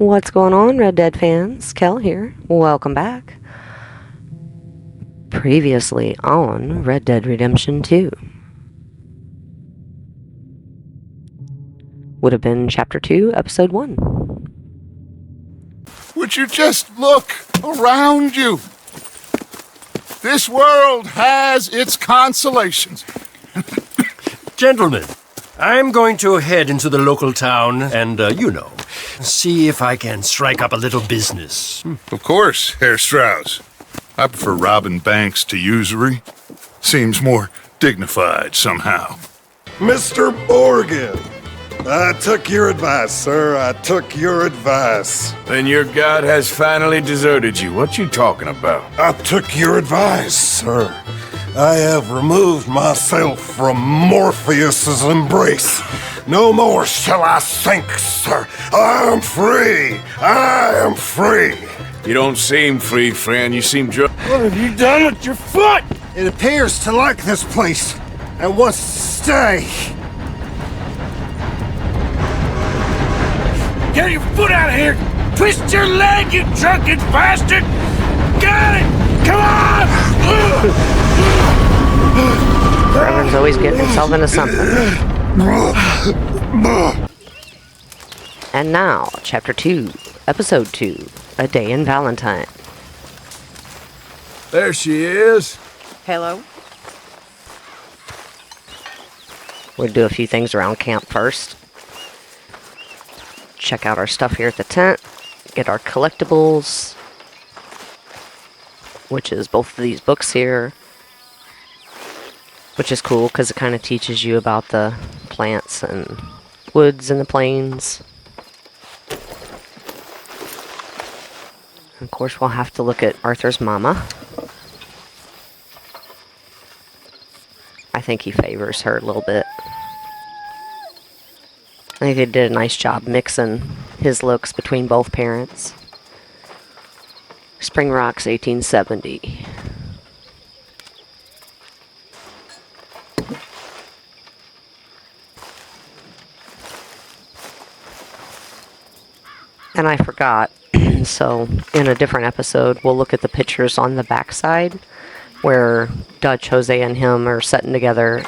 What's going on, Red Dead fans? Kel here. Welcome back. Previously on Red Dead Redemption 2. Would have been Chapter 2, Episode 1. Would you just look around you? This world has its consolations. Gentlemen, I'm going to head into the local town and, see if I can strike up a little business. Of course, Herr Strauss. I prefer robbing banks to usury. Seems more dignified somehow. Mr. Morgan, I took your advice, sir. I took your advice. Then your god has finally deserted you. What you talking about? I took your advice, sir. I have removed myself from Morpheus's embrace. No more shall I sink, sir. I am free. I am free. You don't seem free, friend. You seem What have you done with your foot? It appears to like this place and wants to stay. Get your foot out of here! Twist your leg, you drunken bastard! Got it! Come on! Reverend's always getting himself into something. And now, Chapter 2, Episode 2, A Day in Valentine. There she is. Hello. We'll do a few things around camp first. Check out our stuff here at the tent. Get our collectibles, which is both of these books here. Which is cool because it kind of teaches you about the plants and woods and the plains. And of course, we'll have to look at Arthur's mama. I think he favors her a little bit. I think they did a nice job mixing his looks between both parents. Spring Rocks, 1870. And I forgot, so in a different episode, we'll look at the pictures on the backside where Dutch, Jose, and him are sitting together.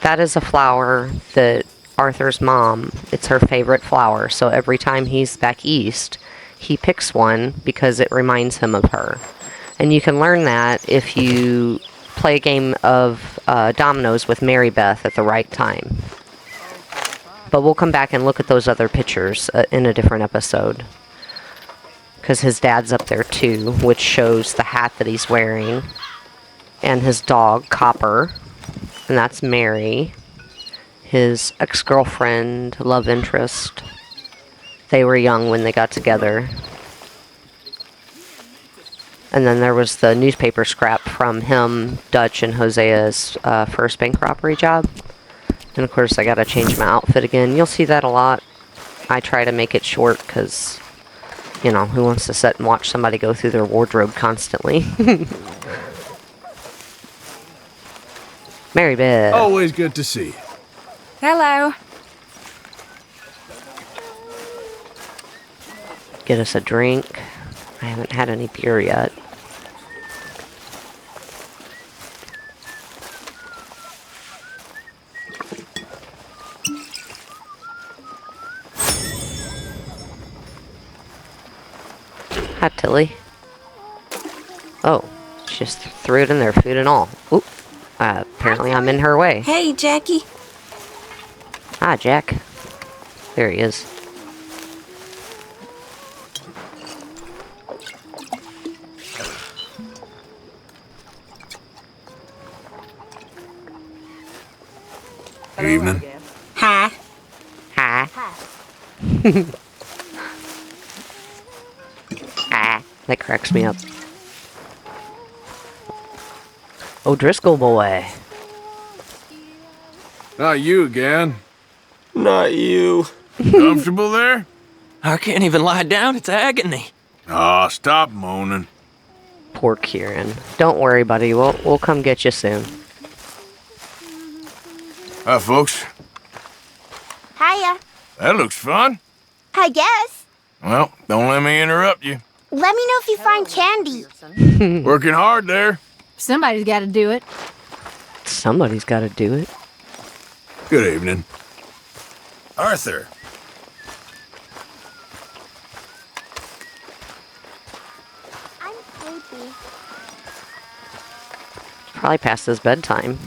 That is a flower that Arthur's mom, it's her favorite flower, so every time he's back east, he picks one because it reminds him of her. And you can learn that if you play a game of dominoes with Mary Beth at the right time. But we'll come back and look at those other pictures in a different episode. Because his dad's up there too, which shows the hat that he's wearing. And his dog, Copper. And that's Mary. His ex-girlfriend, love interest. They were young when they got together. And then there was the newspaper scrap from him, Dutch, and Hosea's first bank robbery job. And of course, I gotta change my outfit again. You'll see that a lot. I try to make it short because, who wants to sit and watch somebody go through their wardrobe constantly? Mary Beth. Always good to see you. Hello. Get us a drink. I haven't had any beer yet. Hi, Tilly. Oh, she just threw it in there, food and all. Oop. Apparently I'm in her way. Hey, Jackie. Hi, Jack. There he is. Evening. Hi. Hi. Ah, that cracks me up. O'Driscoll boy. Not you again. Not you. Comfortable there? I can't even lie down. It's agony. Aw, stop moaning. Poor Kieran. Don't worry, buddy. We'll come get you soon. Hi, folks. Hiya. That looks fun. I guess. Well, don't let me interrupt you. Let me know if you find candy. Working hard there. Somebody's got to do it. Somebody's got to do it. Good evening. Arthur. I'm sleepy. Probably past his bedtime.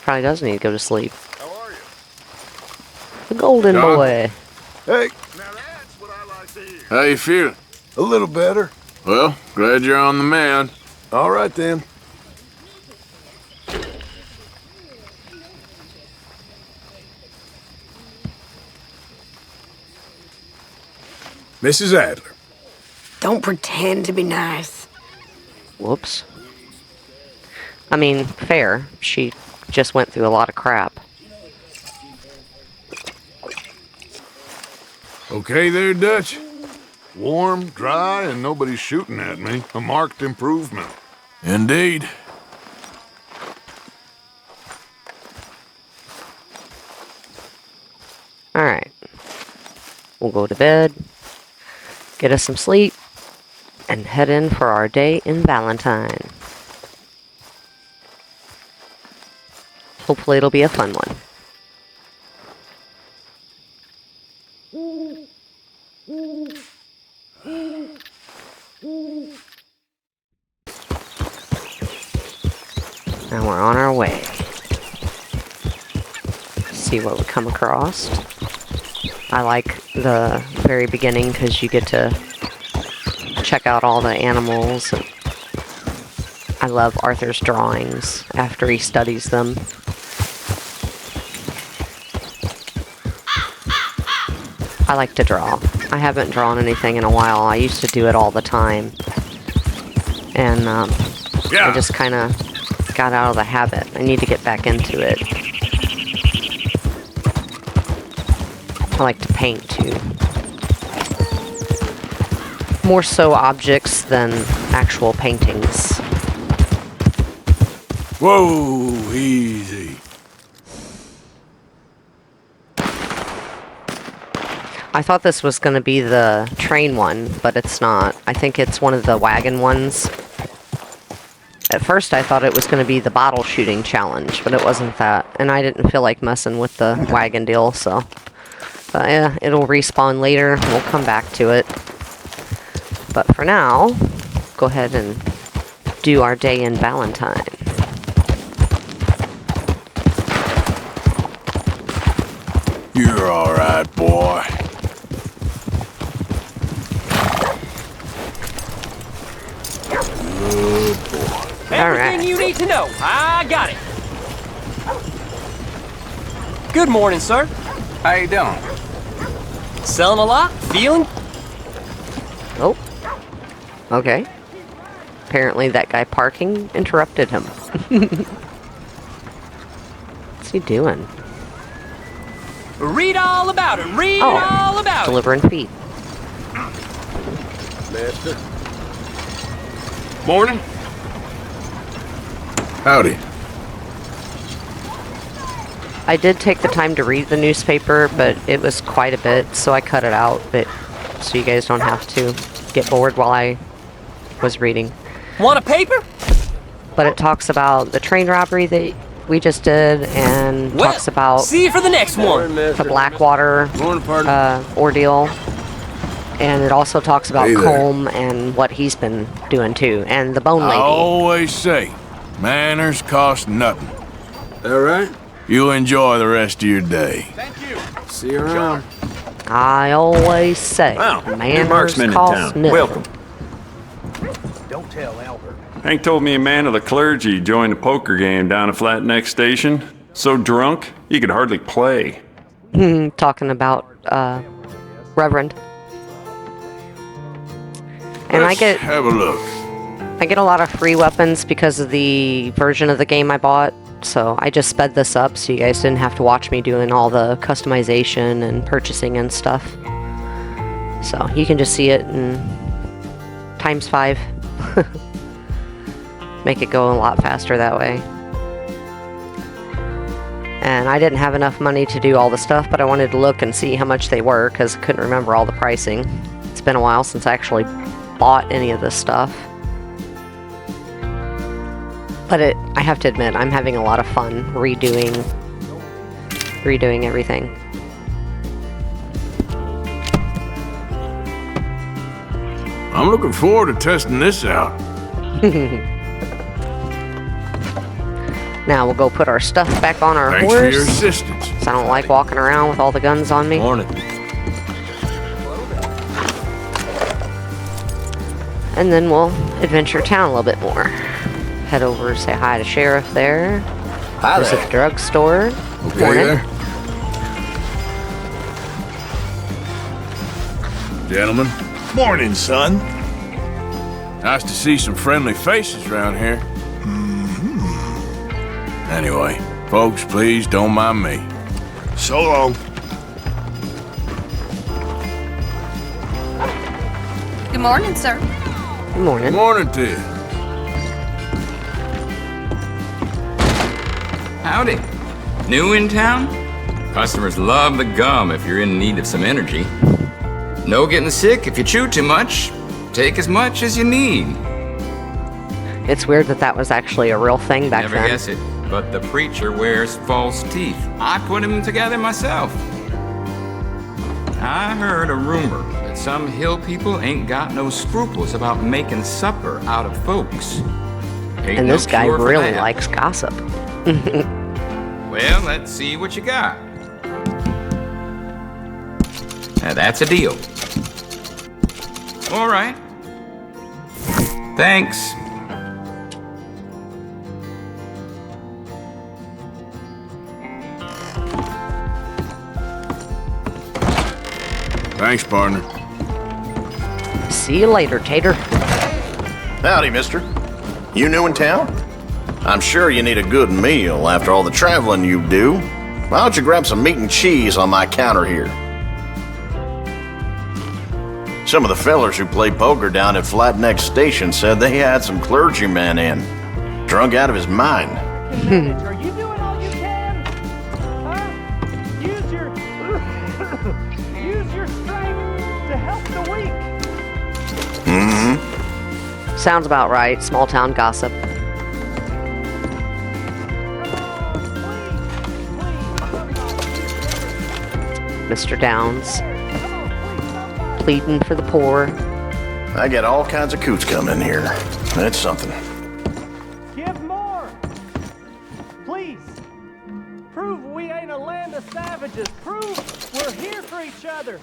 Probably does need to go to sleep. How are you? The golden John? boy. Hey. Now that's what I like to hear. How you feeling? A little better. Well, glad you're on the mend. All right then. Mrs. Adler. Don't pretend to be nice. Whoops. I mean, fair. She just went through a lot of crap. Okay there, Dutch? Warm, dry, and nobody's shooting at me. A marked improvement. Indeed. Alright. We'll go to bed, get us some sleep, and head in for our day in Valentine. Hopefully it'll be a fun one. Now we're on our way. See what we come across. I like the very beginning because you get to check out all the animals. I love Arthur's drawings after he studies them. I like to draw. I haven't drawn anything in a while. I used to do it all the time. And I just kind of got out of the habit. I need to get back into it. I like to paint too. More so objects than actual paintings. Whoa, easy. I thought this was going to be the train one, but it's not. I think it's one of the wagon ones. At first I thought it was going to be the bottle shooting challenge, but it wasn't that. And I didn't feel like messing with the wagon deal, so... But yeah, it'll respawn later. We'll come back to it. But for now, go ahead and do our day in Valentine. You're all right, boy. Everything Alright. you need to know, I got it. Good morning, sir. How you doing? Selling a lot? Feeling? Oh. Okay. Apparently that guy parking interrupted him. What's he doing? Read all about it. Read Oh, all about it. delivering feed. Master. Morning. Howdy. I did take the time to read the newspaper, but it was quite a bit, so I cut it out, but so you guys don't have to get bored while I was reading. Want a paper? But it talks about the train robbery that we just did, and Well, talks about see you for the next one. the Blackwater Morning, partner. ordeal. And it also talks about Hey there. Colm and what he's been doing too, and the Bone I Lady. always say, manners cost nothing. All right. You enjoy the rest of your day. See you around. I always say, Wow, new manners marksman in cost town. nothing. Welcome. Hank told me a man of the clergy joined a poker game down at Flatneck Station. So drunk, he could hardly play. Talking about Reverend. And Let's have a look. I get a lot of free weapons because of the version of the game I bought. So I just sped this up so you guys didn't have to watch me doing all the customization and purchasing and stuff. So you can just see it in ×5. Make it go a lot faster that way. And I didn't have enough money to do all the stuff, but I wanted to look and see how much they were because I couldn't remember all the pricing. It's been a while since I actually bought any of this stuff. But I have to admit, I'm having a lot of fun redoing everything. I'm looking forward to testing this out. Now we'll go put our stuff back on our Thanks horse. for your assistance. 'Cause I don't like walking around with all the guns on me. Morning. And then we'll adventure town a little bit more. Head over, say hi to Sheriff there. Hi Visit the drugstore. Okay Morning. there? Gentlemen. Morning, son. Nice to see some friendly faces around here. Anyway, folks, please don't mind me. So long. Good morning, sir. Good morning. Good morning to you. Howdy. New in town? Customers love the gum if you're in need of some energy. No getting sick if you chew too much. Take as much as you need. It's weird that was actually a real thing back Never then. guess it, but the preacher wears false teeth. I put them together myself. I heard a rumor that some hill people ain't got no scruples about making supper out of folks. Ain't And no this guy cure for really that. likes gossip. Well, let's see what you got. Now that's a deal. All right. Thanks. Thanks, partner. See you later, Tater. Howdy, mister. You new in town? I'm sure you need a good meal after all the traveling you do. Why don't you grab some meat and cheese on my counter here? Some of the fellers who play poker down at Flat Neck Station said they had some clergyman in. Drunk out of his mind. Are you doing all you can? Huh? Use your use your strength to help the weak. Mm-hmm. Sounds about right. Small town gossip. Mr. Downs. Pleading for the poor. I get all kinds of coots coming in here. That's something. Give more. Please. Prove we ain't a land of savages. Prove we're here for each other.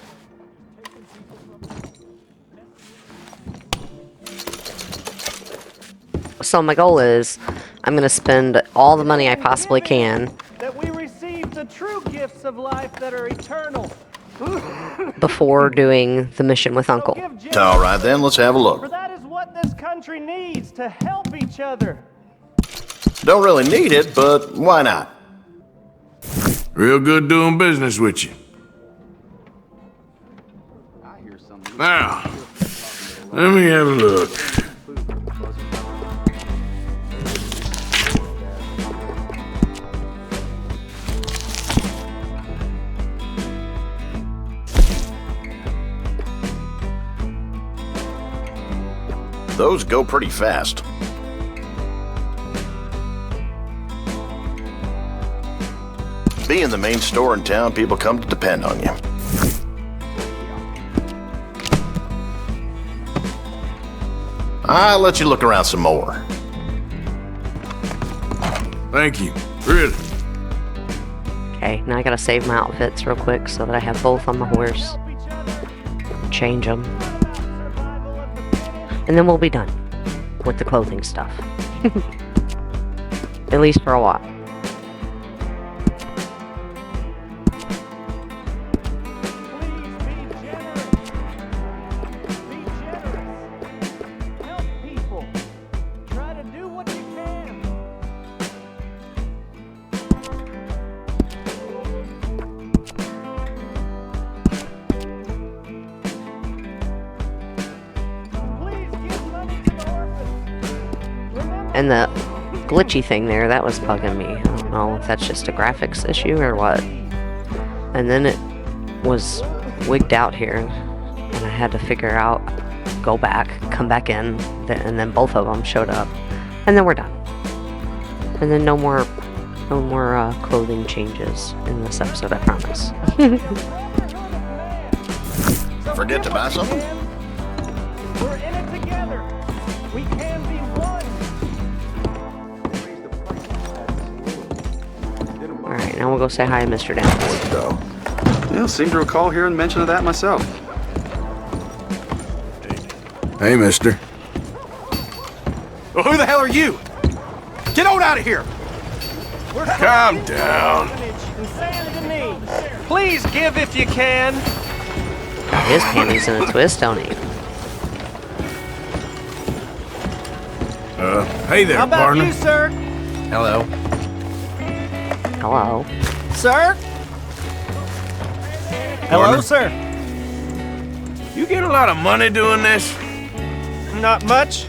So my goal is, I'm going to spend all the money I possibly can That we receive the true gifts of life that are eternal. before doing the mission with Uncle. All right, then, let's have a For look. that is what this country needs to help each other. Don't really need it, but why not? Real good doing business with you. Now, let me have a look. Those go pretty fast. Being the main store in town, people come to depend on you. I'll let you look around some more. Thank you. Really. Okay, now I gotta save my outfits real quick so that I have both on my horse. Change them. And then we'll be done with the clothing stuff. At least for a while. Help people. Try to do what you can. Please give money to the orphans. Remember, And the glitchy thing there, that was bugging me. I don't know if that's just a graphics issue or what. And then it was wigged out here. And I had to figure out, go back, come back in, and then both of them showed up, and then we're done. And then no more clothing changes in this episode, I promise. Forget to buy something? We're in it together. We can be one. Alright, now we'll go say hi to Mr. Downs. Yeah, seem to recall hearing mention of that myself. Hey, mister. Well, who the hell are you? Get on out of here! Calm down. Please give if you can. Got his panties in a twist, don't he? Hey there, How about partner. you, sir? Hello. Hello. Sir? Hello, Partner. sir. You get a lot of money doing this? Not much,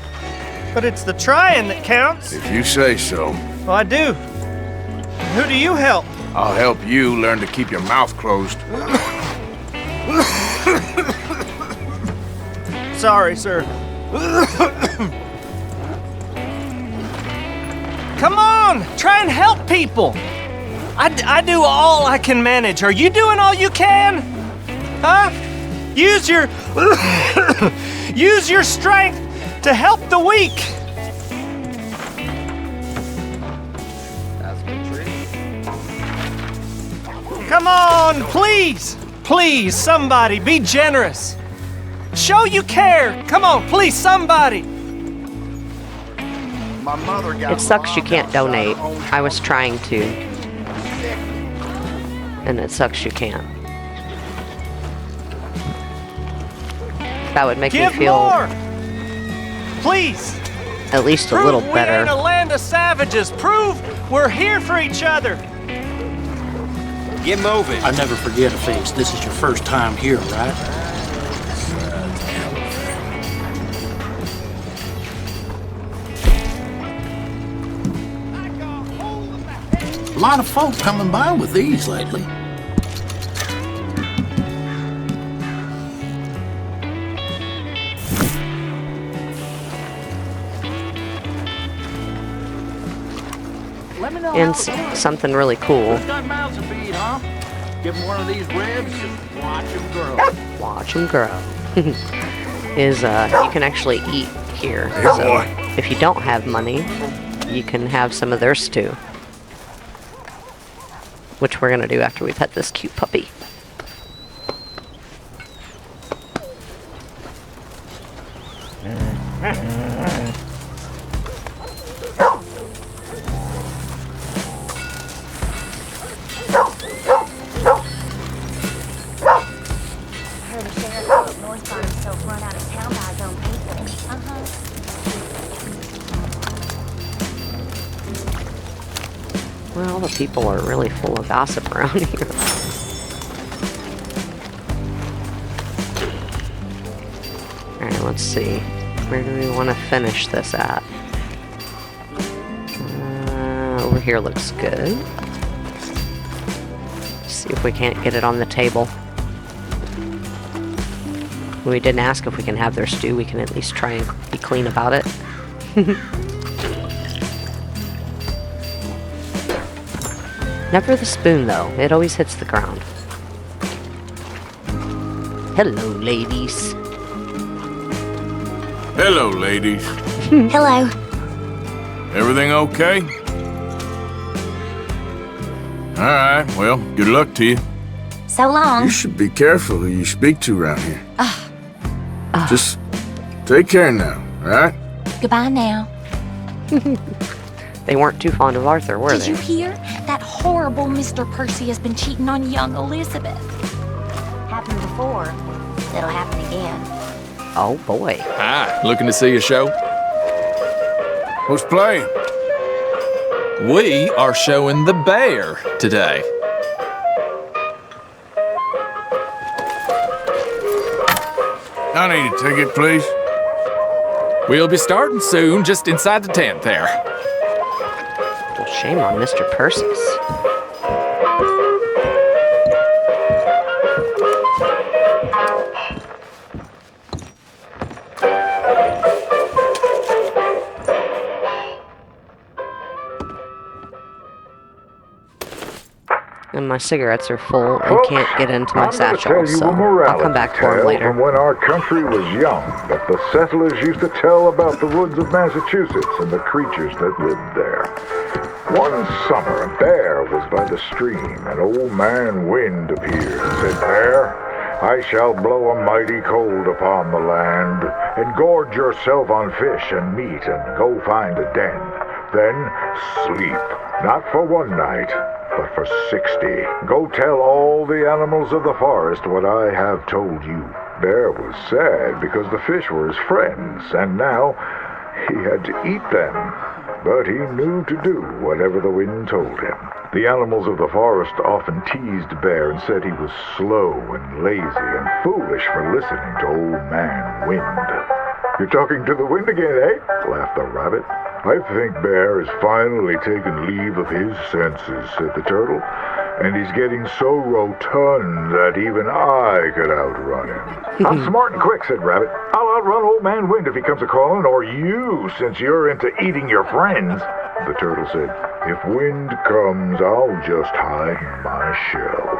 but it's the trying that counts. If you say so. Well, I do. Who do you help? I'll help you learn to keep your mouth closed. Sorry, sir. Come on, try and help people. I do all I can manage. Are you doing all you can? Huh? Use your use your strength to help the weak. Come on, please. Please, somebody, be generous. Show you care. Come on, please, somebody. My mother got It sucks you can't donate. I was trying to. And it sucks you can't. That would make Give me feel more. Please. at least a Prove little we ain't better. a land of savages. Prove we're here for each other. Get moving. I never forget a face. This is your first time here, right? A lot of folk coming by with these lately. And something really cool. Who's got mouths to feed, huh? Give them one of these ribs and watch them grow. Watch them grow. Is you can actually eat here. Hey, So boy. if you don't have money, you can have some of their stew. Which we're gonna do after we pet this cute puppy. Heard a sheriff up north found himself run out of town by his own people. Well, the people are really full of gossip around here. Alright, let's see. Where do we want to finish this at? Over here looks good. See if we can't get it on the table. We didn't ask if we can have their stew. We can at least try and be clean about it. Never the spoon, though. It always hits the ground. Hello, ladies. Hello, ladies. Hello. Everything okay? All right, well, good luck to you. So long. You should be careful who you speak to around here. Just take care now, all right? Goodbye now. They weren't too fond of Arthur, were Did they? you hear? That horrible Mr. Percy has been cheating on young Elizabeth. Happened before. It'll happen again. Oh, boy. Hi, looking to see a show? Who's playing? We are showing The Bear today. I need a ticket, please. We'll be starting soon, just inside the tent there. Well, shame on Mr. Percy's. and my cigarettes are full and Folks, can't get into my I'm gonna satchel, tell you so a morality I'll come back for them tale later. from when our country was young that the settlers used to tell about the woods of Massachusetts and the creatures that lived there. One summer, a bear was by the stream, and old man Wind appeared and said, "Bear, I shall blow a mighty cold upon the land, and gorge yourself on fish and meat, and go find a den. Then sleep, not for one night, but for 60. Go tell all the animals of the forest what I have told you." Bear was sad because the fish were his friends, and now he had to eat them. But he knew to do whatever the wind told him. The animals of the forest often teased Bear and said he was slow and lazy and foolish for listening to old man Wind. "You're talking to the wind again, eh?" laughed the rabbit. "I think Bear has finally taken leave of his senses," said the turtle. "And he's getting so rotund that even I could outrun him." "I'm smart and quick," said Rabbit. "I'll outrun old man Wind if he comes a-calling, or you, since you're into eating your friends." The turtle said, "If Wind comes, I'll just hide in my shell."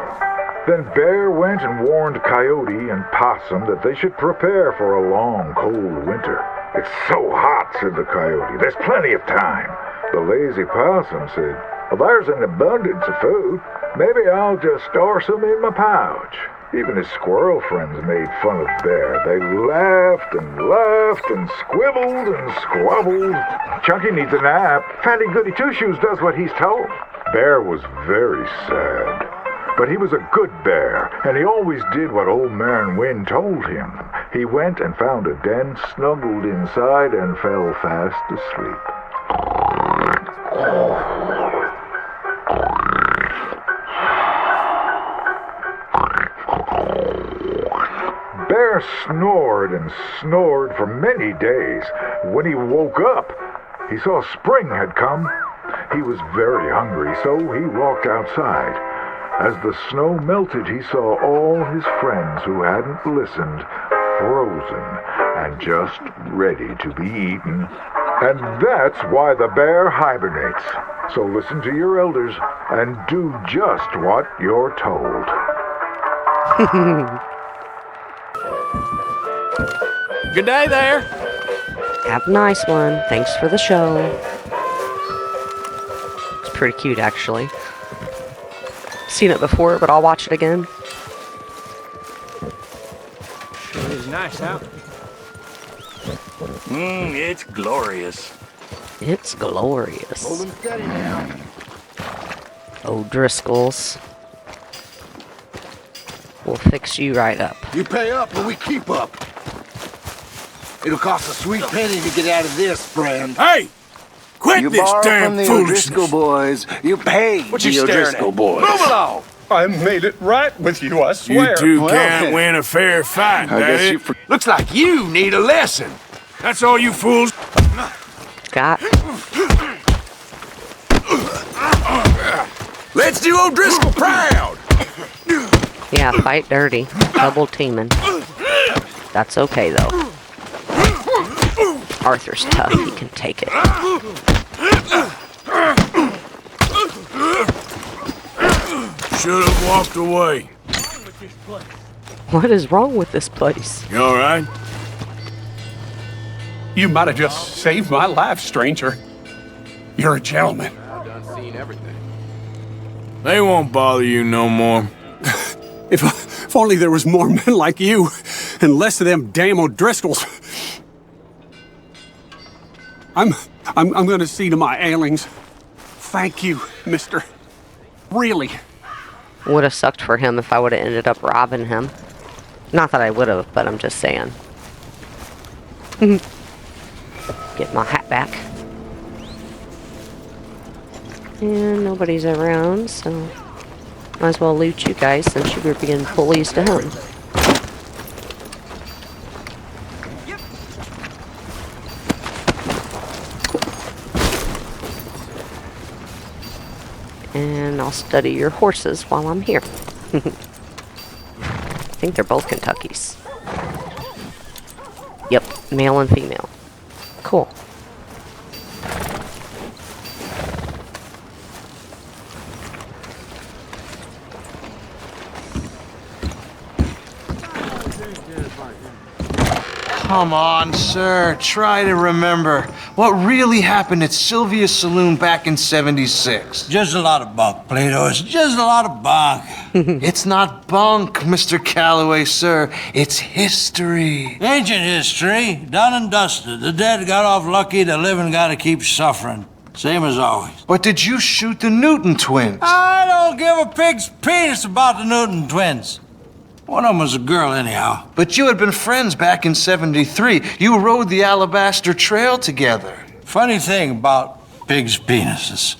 Then Bear went and warned Coyote and Possum that they should prepare for a long, cold winter. "It's so hot," said the Coyote. "There's plenty of time." The lazy Possum said, "Well, there's an abundance of food. Maybe I'll just store some in my pouch." Even his squirrel friends made fun of Bear. They laughed and laughed and squibbled and squabbled. "Chunky needs a nap. Fatty Goody Two-Shoes does what he's told." Bear was very sad. But he was a good bear, and he always did what old man Wind told him. He went and found a den, snuggled inside, and fell fast asleep. Bear snored and snored for many days. When he woke up, he saw spring had come. He was very hungry, so he walked outside. As the snow melted, he saw all his friends who hadn't listened, frozen and just ready to be eaten. And that's why the bear hibernates. So listen to your elders and do just what you're told. Good day there. Have a nice one. Thanks for the show. It's pretty cute, actually. Seen it before, but I'll watch it again. It is nice out. It's glorious. It's glorious. Hold 'em steady now. O'Driscolls. We'll fix you right up. You pay up or we keep up. It'll cost a sweet penny to get out of this, friend. Hey! Quit You this borrow damn from the foolishness! O'Driscoll boys. You pay What the you staring O'Driscoll at? boys. Move along! I made it right with you, I swear. You two Well, can't win a fair fight, I guess that you it? Looks like you need a lesson. That's all you fools. Got. Let's do O'Driscoll proud. Yeah, fight dirty. Double teaming. That's okay, though. Arthur's tough. He can take it. Should have walked away. What is wrong with this place? You all right? You might have just saved my life, stranger. You're a gentleman. They won't bother you no more. If only there was more men like you and less of them damn O'Driscolls. I'm gonna see to my ailings. Thank you, mister. Really. Would have sucked for him if I would have ended up robbing him. Not that I would have, but I'm just saying. Get my hat back. And nobody's around, so might as well loot you guys since you were being bullies to him. And I'll study your horses while I'm here. I think they're both Kentuckys. Yep, male and female. Cool. come on, sir. Try to remember what really happened at Sylvia's Saloon back in '76. Just a lot of bunk, Plato. It's just a lot of bunk. It's not bunk, Mr. Calloway, sir. It's history. Ancient history, done and dusted. The dead got off lucky, the living gotta keep suffering. Same as always. But did you shoot the Newton twins? I don't give a pig's penis about the Newton twins. One of them was a girl, anyhow. But you had been friends back in '73. You rode the Alabaster Trail together. Funny thing about pigs' penises.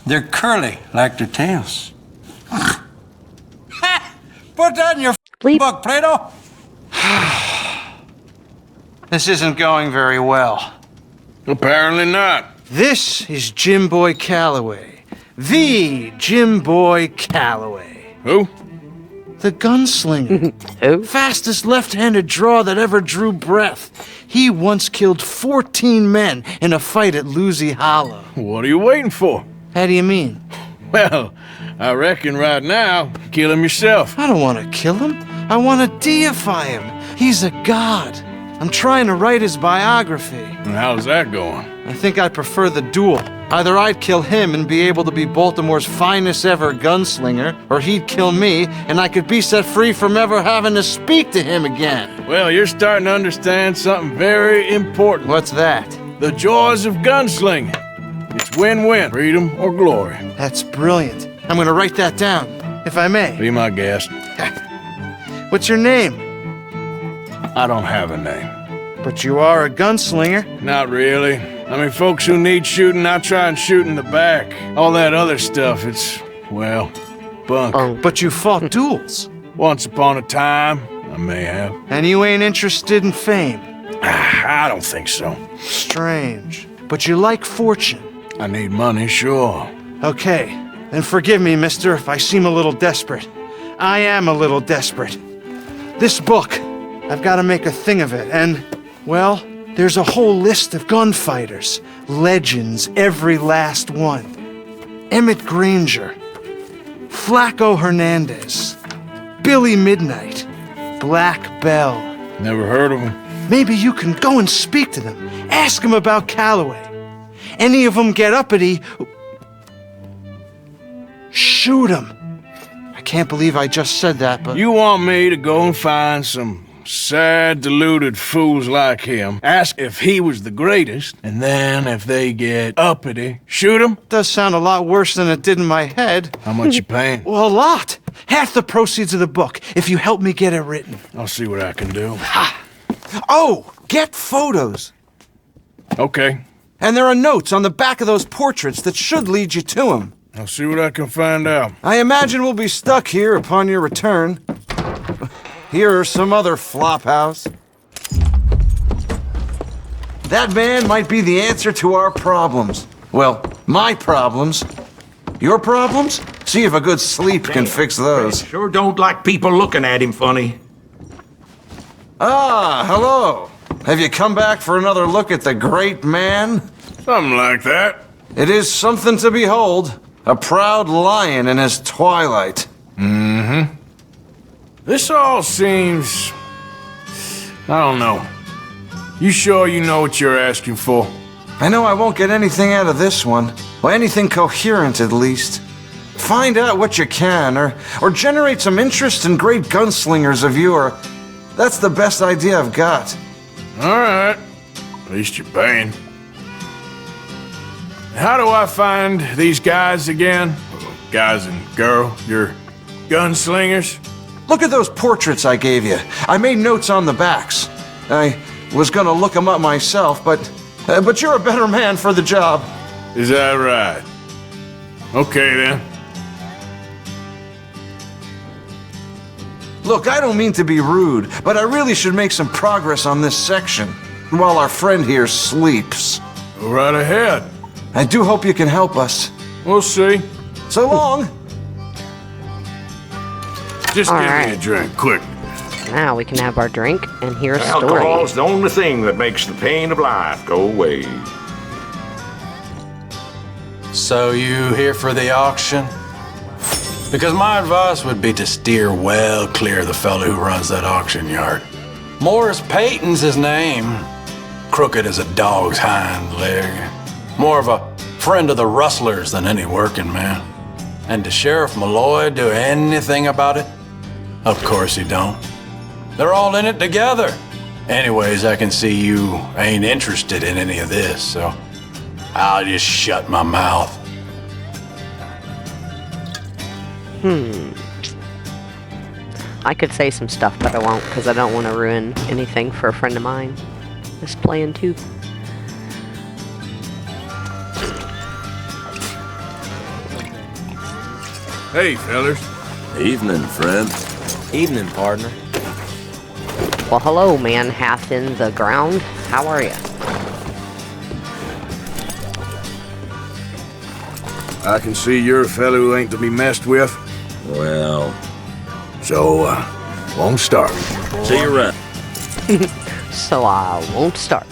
They're curly, like their tails. Put that in your book, Plato. This isn't going very well. Apparently not. This is Jim Boy Calloway. The Jim Boy Calloway. Who? The gunslinger. Who? Fastest left-handed draw that ever drew breath. He once killed 14 men in a fight at Lucy Hollow. What are you waiting for? How do you mean? Well, I reckon right now, kill him yourself. I don't want to kill him. I want to deify him. He's a god. I'm trying to write his biography. And how's that going? I think I prefer the duel. Either I'd kill him and be able to be Baltimore's finest ever gunslinger, or he'd kill me and I could be set free from ever having to speak to him again. Well, you're starting to understand something very important. What's that? The joys of gunslinging. It's win-win, freedom or glory. That's brilliant. I'm gonna write that down, if I may. Be my guest. What's your name? I don't have a name. But you are a gunslinger. Not really. I mean, folks who need shooting, I try and shoot in the back. All that other stuff, it's, well, bunk. But you fought duels. Once upon a time, I may have. And you ain't interested in fame. I don't think so. Strange. But you like fortune. I need money, sure. Okay, then forgive me, mister, if I seem a little desperate. I am a little desperate. This book, I've got to make a thing of it, and, well, there's a whole list of gunfighters. Legends, every last one. Emmett Granger, Flaco Hernandez, Billy Midnight, Black Bell. Never heard of him. Maybe you can go and speak to them. Ask them about Calloway. Any of them get uppity, shoot them. I can't believe I just said that, but... You want me to go and find some sad, deluded fools like him, ask if he was the greatest, and then if they get uppity, shoot him? Does sound a lot worse than it did in my head. How much you paying? Well, a lot. Half the proceeds of the book, if you help me get it written. I'll see what I can do. Ha! Oh, get photos. Okay. And there are notes on the back of those portraits that should lead you to him. I'll see what I can find out. I imagine we'll be stuck here upon your return. Here are some other flophouse. That man might be the answer to our problems. Well, my problems. Your problems? See if a good sleep can fix those. Sure don't like people looking at him funny. Ah, hello. Have you come back for another look at the great man? Something like that. It is something to behold. A proud lion in his twilight. Mm-hmm. This all seems... I don't know. You sure you know what you're asking for? I know I won't get anything out of this one. Well, anything coherent, at least. Find out what you can, or generate some interest in great gunslingers of yore. That's the best idea I've got. All right. At least you're paying. How do I find these guys again? Guys and girl, your gunslingers? Look at those portraits I gave you. I made notes on the backs. I was gonna look them up myself, but you're a better man for the job. Is that right? Okay, then. Look, I don't mean to be rude, but I really should make some progress on this section while our friend here sleeps. Go right ahead. I do hope you can help us. We'll see. So long. Just give me a drink, quick. Now we can have our drink and hear a story. Alcohol's the only thing that makes the pain of life go away. So you here for the auction? Because my advice would be to steer well clear of the fellow who runs that auction yard. Morris Peyton's his name. Crooked as a dog's hind leg. More of a friend of the rustlers than any working man. And does Sheriff Malloy do anything about it? Of course he don't. They're all in it together. Anyways, I can see you ain't interested in any of this, so I'll just shut my mouth. I could say some stuff, but I won't, because I don't want to ruin anything for a friend of mine that's playing too. Hey, fellas. Evening, friend. Evening, partner. Well, hello, man half in the ground. How are you? I can see you're a fellow who ain't to be messed with. Well, So, won't start. see you around. So I won't start.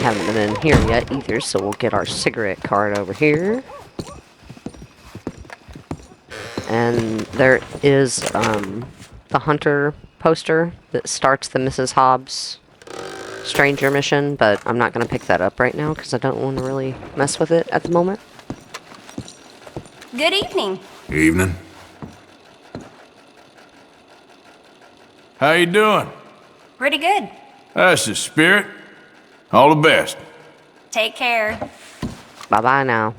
Haven't been in here yet either, so we'll get our cigarette card over here. And there is the Hunter poster that starts the Mrs. Hobbs Stranger mission, but I'm not going to pick that up right now because I don't want to really mess with it at the moment. Good evening. Evening. How you doing? Pretty good. That's the spirit. All the best. Take care. Bye-bye now.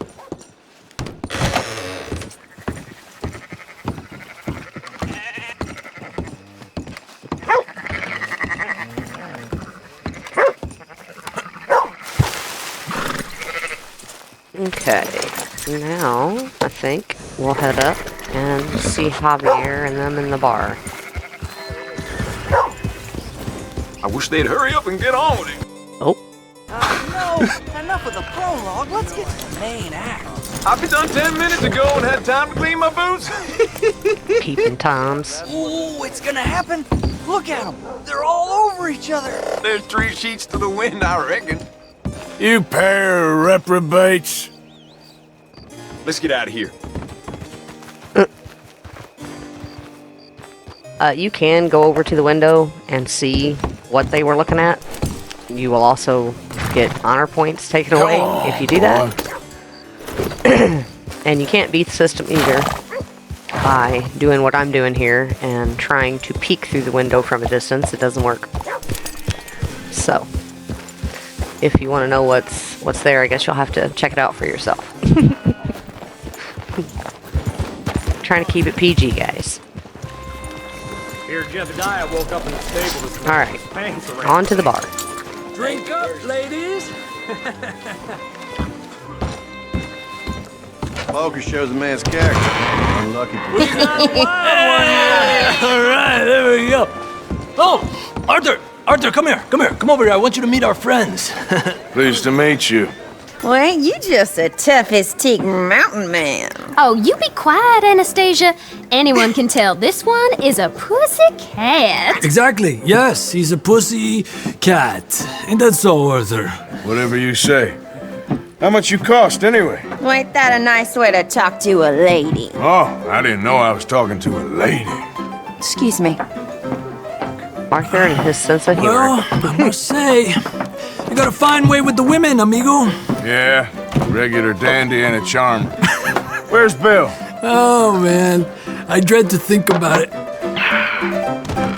Okay, now I think we'll head up and see Javier and them in the bar. I wish they'd hurry up and get on with it. Oh, No, enough of the prologue. Let's get to the main act. I've been done 10 minutes ago and had time to clean my boots. peeping toms. Ooh, it's gonna happen. Look at them. They're all over each other. There's 3 sheets to the wind, I reckon. You pair of reprobates. Let's get out of here. You can go over to the window and see what they were looking at. You will also get honor points taken away if you do that. And you can't beat the system either by doing what I'm doing here and trying to peek through the window from a distance. It doesn't work. So, if you want to know what's there, I guess you'll have to check it out for yourself. Trying to keep it PG, guys. Here, Jebediah woke up in the stable this morning. Alright, Thanks, on to the bar. Drink up, ladies. Poker shows a man's character. Unlucky. We got a wild one here. All right, there we go. Oh, Arthur, come here. Come over here. I want you to meet our friends. Pleased to meet you. Well, ain't you just the toughest teak mountain man? Oh, you be quiet, Anastasia. Anyone can tell this one is a pussy cat. Exactly. Yes, he's a pussy cat. Ain't that so, Arthur? Whatever you say. How much you cost, anyway? Well, ain't that a nice way to talk to a lady? Oh, I didn't know I was talking to a lady. Excuse me. Arthur and his sense of humor. Well, I must say, you got a fine way with the women, amigo. Yeah, regular dandy and a charm. Where's Bill? Oh, man. I dread to think about it.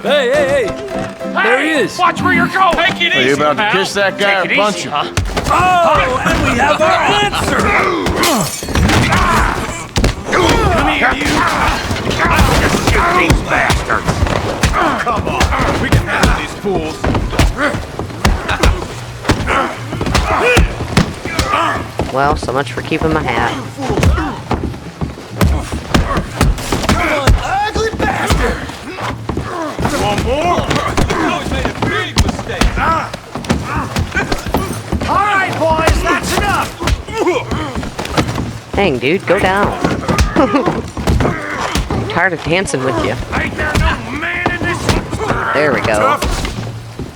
Hey! There he is. Watch where you're going. Take it Are easy, you about pal. to kiss that guy Take or it punch easy, him? huh? Oh, and we have our answer. Come here, you. Just shoot these bastards. Come on. We can handle these fools. Well, so much for keeping my hat. Ugly bastard. One more. You always made a big mistake. All right, boys, that's enough. Dang, dude, go down. I'm tired of dancing with you. Ain't there no man in this? There we go.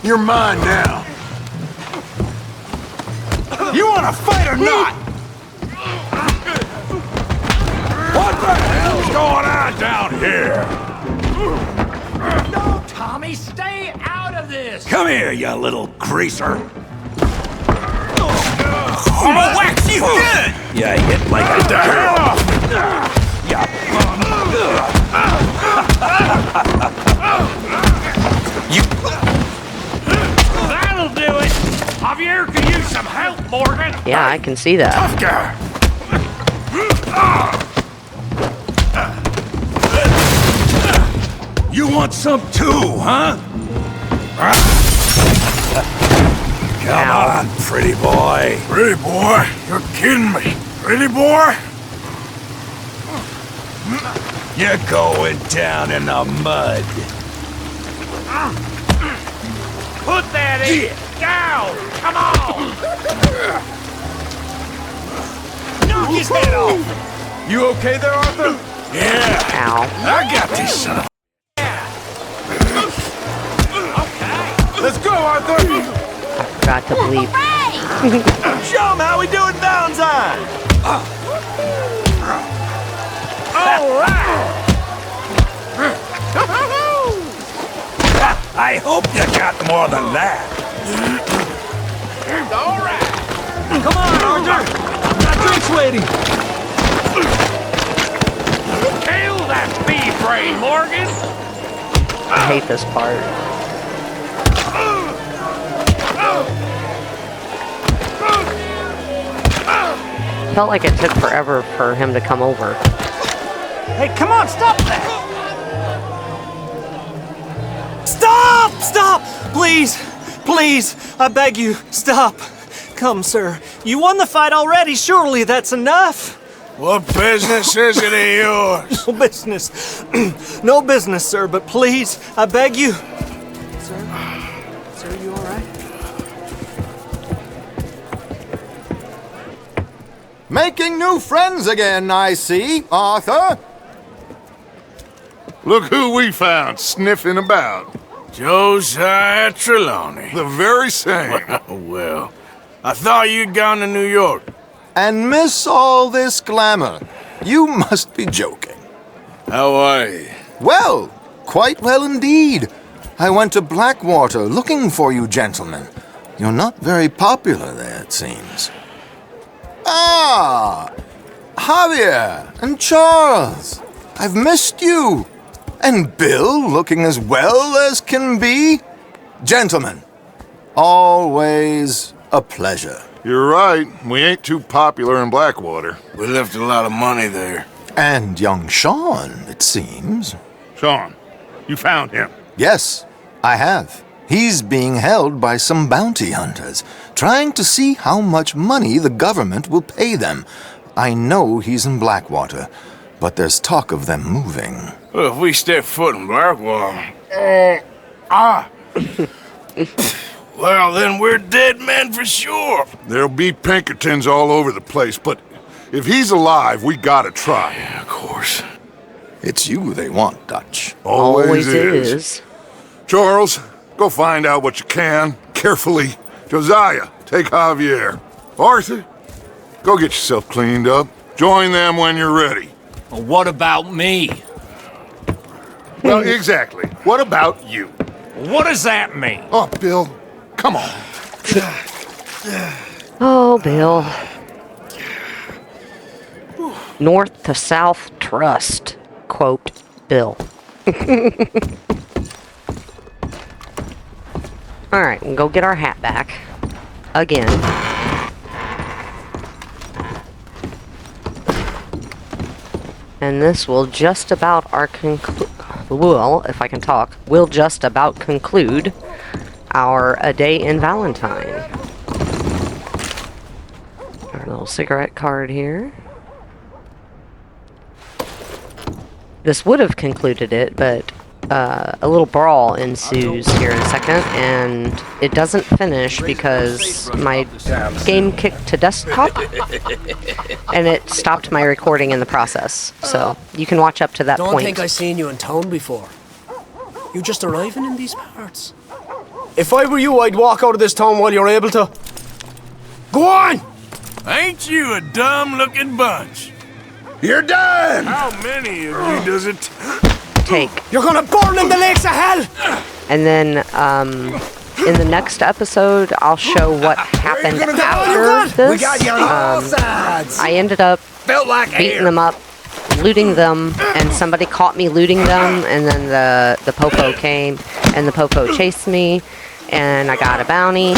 You're mine now. You want to fight or not? What the hell's going on down here? No, Tommy, stay out of this! Come here, you little greaser. I'm gonna wax you good! Yeah, hit like a dime. That'll do it! Javier could use some help, Morgan! Yeah, I can see that. Tough guy. You want some too, huh? Come on, pretty boy. Pretty boy? You're kidding me. Pretty boy? You're going down in the mud. Put that in! Down! Come on! Knock his head off! You okay there, Arthur? Yeah. Ow. I got this son of Let's go, Arthur! I forgot to bleep. Show him how we do it, Valentine! All right! I hope you got more than that. All right! Come on, Arthur! That drink's waiting! Kill that bee brain, Morgan! I hate this part. Felt like it took forever for him to come over. Hey, come on, stop that! Stop! Stop! Please! Please! I beg you, stop! Come, sir. You won the fight already. Surely that's enough. What business is it of yours? No business. No business, sir, but please, I beg you. Sir? Sir, you all right? Making new friends again, I see, Arthur. Look who we found sniffing about. Josiah Trelawney. The very same. Well, I thought you'd gone to New York. And miss all this glamour. You must be joking. How are you? Well, quite well indeed. I went to Blackwater looking for you gentlemen. You're not very popular there, it seems. Ah! Javier and Charles. I've missed you. And Bill looking as well as can be. Gentlemen, always a pleasure. You're right. We ain't too popular in Blackwater. We left a lot of money there. And young Sean, it seems. Sean, you found him? Yes, I have. He's being held by some bounty hunters, trying to see how much money the government will pay them. I know he's in Blackwater, but there's talk of them moving. Well, if we step foot in Blackwater... Well, then we're dead men for sure. There'll be Pinkertons all over the place, but if he's alive, we gotta try. Yeah, of course. It's you they want, Dutch. Always is. Charles, go find out what you can, carefully. Josiah, take Javier. Arthur, go get yourself cleaned up. Join them when you're ready. Well, what about me? Well, exactly. What about you? What does that mean? Oh, Bill, come on. Oh, Bill. North to South Trust. Quote, Bill. Alright, we'll go get our hat back. Again. And this will just about if I can talk, will just about conclude our A Day in Valentine. Our little cigarette card here. This would have concluded it, but a little brawl ensues here in a second, and it doesn't finish because my game kicked to desktop, and it stopped my recording in the process. So you can watch up to that Don't point. think I seen you in town before. You just arriving in these parts? If I were you, I'd walk out of this town while you're able to. Go on! Ain't you a dumb-looking bunch? You're done! How many of you does it take? You're gonna burn in the lakes of hell! And then in the next episode, I'll show what happened after this. We got you on all sides. I ended up beating them up, looting them, and somebody caught me looting them, and then the popo came, and the popo chased me, and I got a bounty.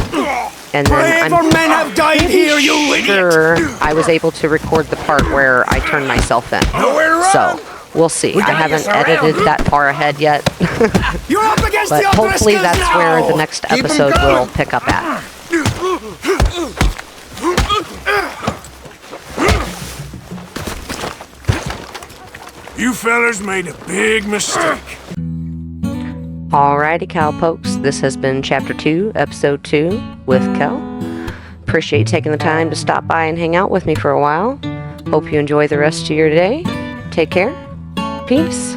And then Braver men have died here, you sure I was able to record the part where I turned myself in. So we'll see. I haven't edited that far ahead yet. You're up against but the hopefully that's now. where the next episode will pick up at. You fellas made a big mistake. Alrighty, cowpokes. This has been Chapter 2, Episode 2 with Kel. Appreciate taking the time to stop by and hang out with me for a while. Hope you enjoy the rest of your day. Take care. Peace.